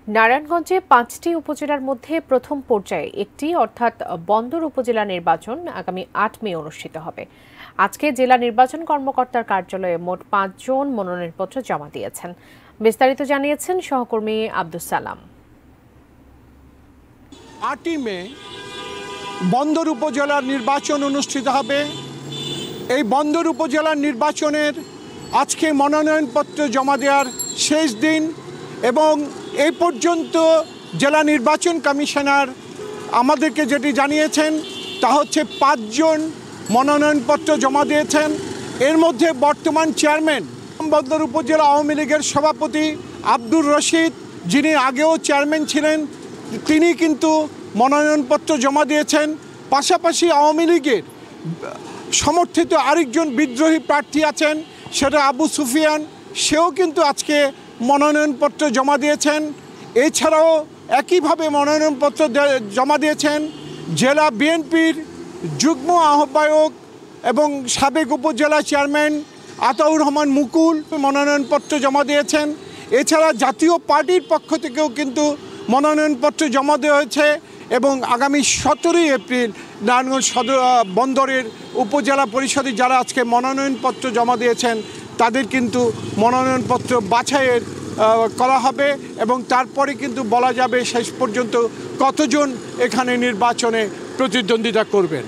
নারায়ণগঞ্জে ৫টি উপজেলার মধ্যে প্রথম পর্যায়ে একটি অর্থাৎ বন্দর উপজেলা নির্বাচন আগামী ৮ মে অনুষ্ঠিত হবে। আজকে জেলা নির্বাচন কর্মকর্তার কার্যালয়ে মোট ৫ জন মনোনয়নপত্র জমা দিয়েছেন। বিস্তারিত জানিয়েছেন সহকর্মী আব্দুস সালাম। ৮ই মে বন্দর উপজেলার নির্বাচন অনুষ্ঠিত হবে। এই বন্দর উপজেলার নির্বাচনের আজকে মনোনয়নপত্র জমা দেওয়ার শেষ দিন এবং এই পর্যন্ত জেলা নির্বাচন কমিশনার আমাদেরকে যেটি জানিয়েছেন তা হচ্ছে ৫ জন মনোনয়নপত্র জমা দিয়েছেন। এর মধ্যে বর্তমান চেয়ারম্যান বন্দর উপজেলা আওয়ামী লীগের সভাপতি আব্দুর রশিদ, যিনি আগেও চেয়ারম্যান ছিলেন, তিনি কিন্তু মনোনয়নপত্র জমা দিয়েছেন। পাশাপাশি আওয়ামী লীগের সমর্থিত আরেকজন বিদ্রোহী প্রার্থী আছেন, সেটা আবু সুফিয়ান, সেও কিন্তু আজকে মনোনয়নপত্র জমা দিয়েছেন। এছাড়াও একইভাবে মনোনয়নপত্র জমা দিয়েছেন জেলা বিএনপির যুগ্ম আহ্বায়ক এবং সাবেক উপজেলা চেয়ারম্যান আতাউর রহমান মুকুল মনোনয়নপত্র জমা দিয়েছেন। এছাড়া জাতীয় পার্টির পক্ষ থেকেও কিন্তু মনোনয়নপত্র জমা দেওয়া হয়েছে এবং আগামী 17ই এপ্রিল নারায়ণগঞ্জ সদর বন্দরের উপজেলা পরিষদে যারা আজকে মনোনয়নপত্র জমা দিয়েছেন তাদের কিন্তু মনোনয়নপত্র বাছাইয়ের করা হবে এবং তারপরে কিন্তু বলা যাবে শেষ পর্যন্ত কতজন এখানে নির্বাচনে প্রতিদ্বন্দ্বিতা করবেন।